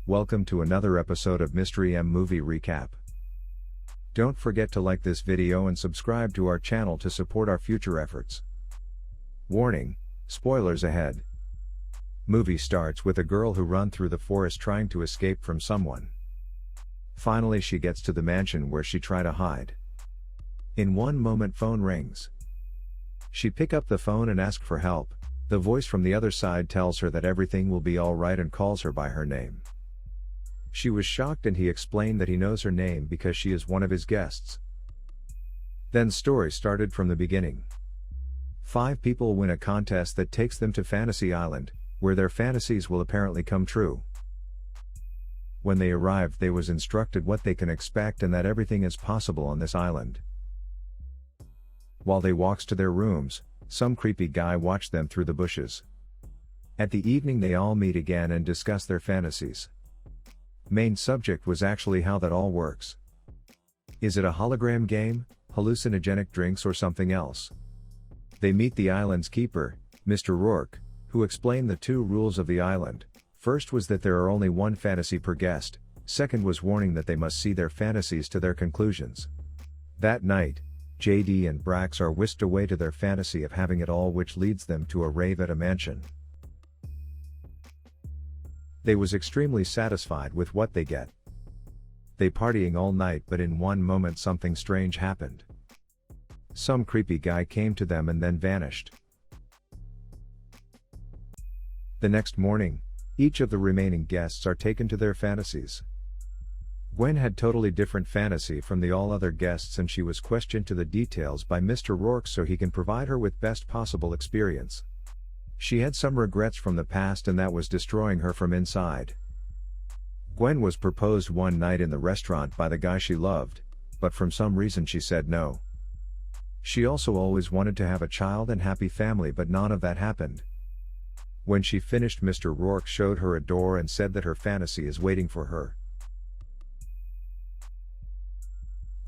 Welcome to another episode of Mystery M Movie Recap. Don't forget to like this video and subscribe to our channel to support our future efforts. Warning, spoilers ahead. Movie starts with a girl who runs through the forest trying to escape from someone. Finally she gets to the mansion where she tried to hide. In one moment phone rings. She pick up the phone and ask for help. The voice from the other side tells her that everything will be alright and calls her by her name. She was shocked and he explained that he knows her name because she is one of his guests. Then story started from the beginning. 5 people win a contest that takes them to Fantasy Island, where their fantasies will apparently come true. When they arrived they was instructed what they can expect and that everything is possible on this island. While they walks to their rooms, some creepy guy watched them through the bushes. At the evening they all meet again and discuss their fantasies. Main subject was actually how that all works. Is it a hologram game, hallucinogenic drinks or something else? They meet the island's keeper, Mr. Roarke, who explained the 2 rules of the island. First was that there are only 1 fantasy per guest, second was warning that they must see their fantasies to their conclusions. That night, JD and Brax are whisked away to their fantasy of having it all, which leads them to a rave at a mansion. They was extremely satisfied with what they get. They partying all night, but in one moment something strange happened. Some creepy guy came to them and then vanished. The next morning, each of the remaining guests are taken to their fantasies. Gwen had totally different fantasy from the all other guests and she was questioned to the details by Mr. Roarke so he can provide her with best possible experience. She had some regrets from the past and that was destroying her from inside. Gwen was proposed one night in the restaurant by the guy she loved, but from some reason she said no. She also always wanted to have a child and happy family, but none of that happened. When she finished, Mr. Roarke showed her a door and said that her fantasy is waiting for her.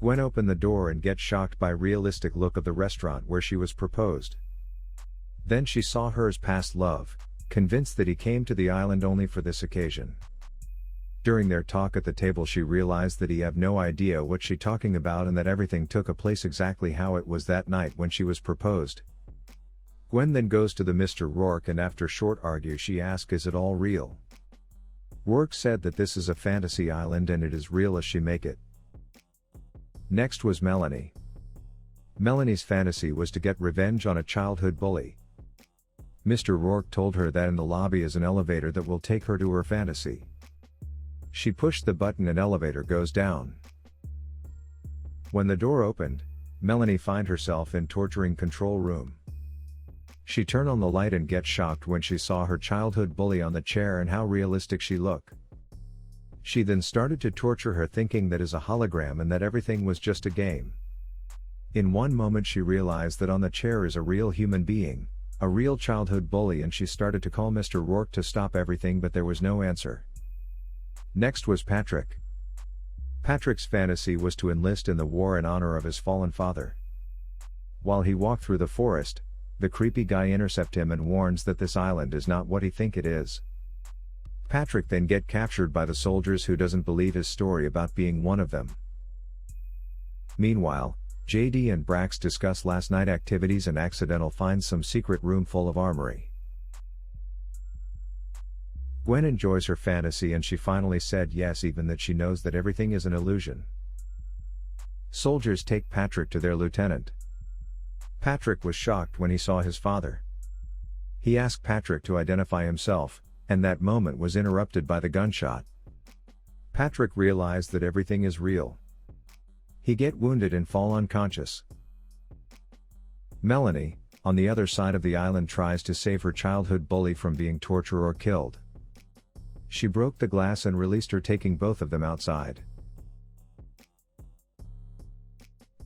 Gwen opened the door and get shocked by realistic look of the restaurant where she was proposed. Then she saw hers past love, convinced that he came to the island only for this occasion. During their talk at the table she realized that he have no idea what she talking about and that everything took a place exactly how it was that night when she was proposed. Gwen then goes to the Mr. Roarke and after short argue she asks, is it all real? Roarke said that this is a fantasy island and it is real as she make it. Next was Melanie. Melanie's fantasy was to get revenge on a childhood bully. Mr. Roarke told her that in the lobby is an elevator that will take her to her fantasy. She pushed the button and elevator goes down. When the door opened, Melanie find herself in torturing control room. She turned on the light and get shocked when she saw her childhood bully on the chair and how realistic she looked. She then started to torture her thinking that is a hologram and that everything was just a game. In one moment she realized that on the chair is a real human being, a real childhood bully, and she started to call Mr. Roarke to stop everything, but there was no answer. Next was Patrick. Patrick's fantasy was to enlist in the war in honor of his fallen father. While he walked through the forest, the creepy guy intercepts him and warns that this island is not what he think it is. Patrick then get captured by the soldiers who doesn't believe his story about being one of them. Meanwhile, JD and Brax discuss last night activities and accidental find some secret room full of armory. Gwen enjoys her fantasy and she finally said yes, even that she knows that everything is an illusion. Soldiers take Patrick to their lieutenant. Patrick was shocked when he saw his father. He asked Patrick to identify himself, and that moment was interrupted by the gunshot. Patrick realized that everything is real. He get wounded and fall unconscious. Melanie, on the other side of the island, tries to save her childhood bully from being tortured or killed. She broke the glass and released her, taking both of them outside.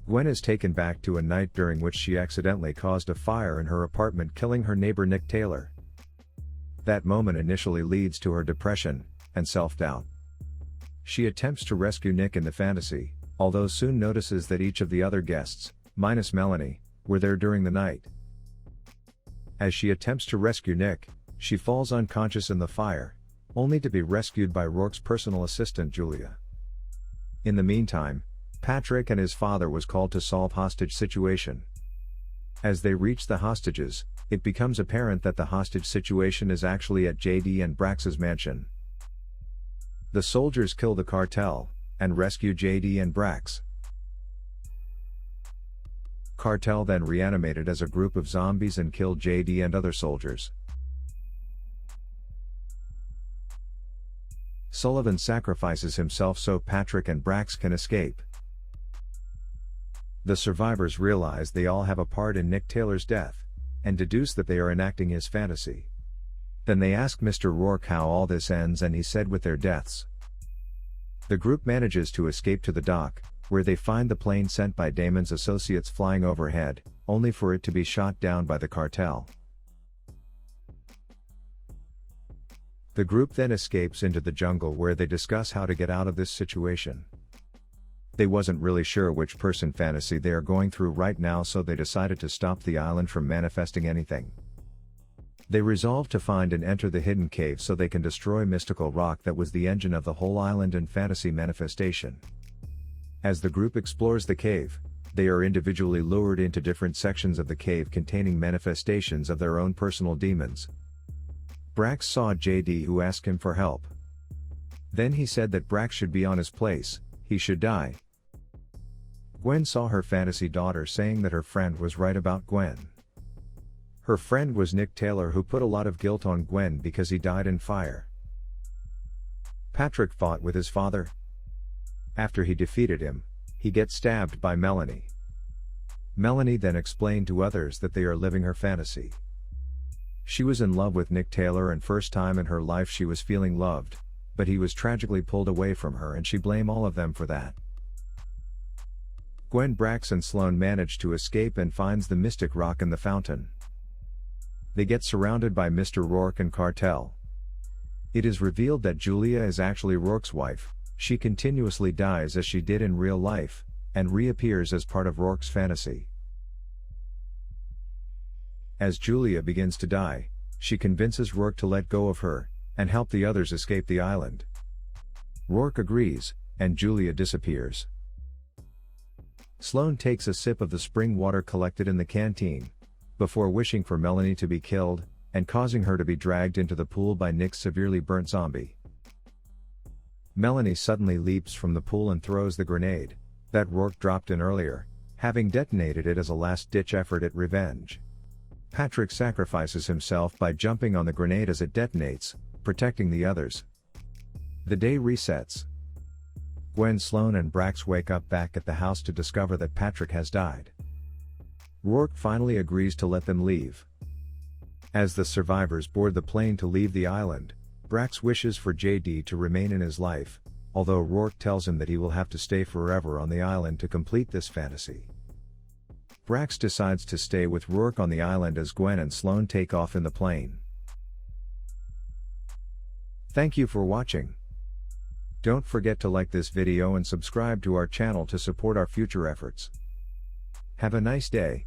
Gwen is taken back to a night during which she accidentally caused a fire in her apartment, killing her neighbor Nick Taylor. That moment initially leads to her depression and self-doubt. She attempts to rescue Nick in the fantasy, although soon notices that each of the other guests, minus Melanie, were there during the night. As she attempts to rescue Nick, she falls unconscious in the fire, only to be rescued by Roarke's personal assistant Julia. In the meantime, Patrick and his father was called to solve hostage situation. As they reach the hostages, it becomes apparent that the hostage situation is actually at JD and Brax's mansion. The soldiers kill the cartel, and rescue JD and Brax. Cartel then reanimated as a group of zombies and killed JD and other soldiers. Sullivan sacrifices himself so Patrick and Brax can escape. The survivors realize they all have a part in Nick Taylor's death, and deduce that they are enacting his fantasy. Then they ask Mr. Roarke how all this ends, and he said with their deaths. The group manages to escape to the dock, where they find the plane sent by Damon's associates flying overhead, only for it to be shot down by the cartel. The group then escapes into the jungle, where they discuss how to get out of this situation. They wasn't really sure which person fantasy they are going through right now, so they decided to stop the island from manifesting anything. They resolve to find and enter the hidden cave so they can destroy mystical rock that was the engine of the whole island and fantasy manifestation. As the group explores the cave, they are individually lured into different sections of the cave containing manifestations of their own personal demons. Brax saw JD, who asked him for help. Then he said that Brax should be on his place, he should die. Gwen saw her fantasy daughter saying that her friend was right about Gwen. Her friend was Nick Taylor, who put a lot of guilt on Gwen because he died in fire. Patrick fought with his father. After he defeated him, he gets stabbed by Melanie. Melanie then explained to others that they are living her fantasy. She was in love with Nick Taylor, and first time in her life she was feeling loved, but he was tragically pulled away from her, and she blamed all of them for that. Gwen, Brax and Sloane manage to escape and finds the mystic rock in the fountain. They get surrounded by Mr. Roarke and cartel. It is revealed that Julia is actually Roarke's wife. She continuously dies as she did in real life, and reappears as part of Roarke's fantasy. As Julia begins to die, she convinces Roarke to let go of her, and help the others escape the island. Roarke agrees, and Julia disappears. Sloane takes a sip of the spring water collected in the canteen, before wishing for Melanie to be killed, and causing her to be dragged into the pool by Nick's severely burnt zombie. Melanie suddenly leaps from the pool and throws the grenade that Roarke dropped in earlier, having detonated it as a last-ditch effort at revenge. Patrick sacrifices himself by jumping on the grenade as it detonates, protecting the others. The day resets. Gwen, Sloane and Brax wake up back at the house to discover that Patrick has died. Roarke finally agrees to let them leave. As the survivors board the plane to leave the island, Brax wishes for JD to remain in his life, although Roarke tells him that he will have to stay forever on the island to complete this fantasy. Brax decides to stay with Roarke on the island as Gwen and Sloane take off in the plane. Thank you for watching. Don't forget to like this video and subscribe to our channel to support our future efforts. Have a nice day.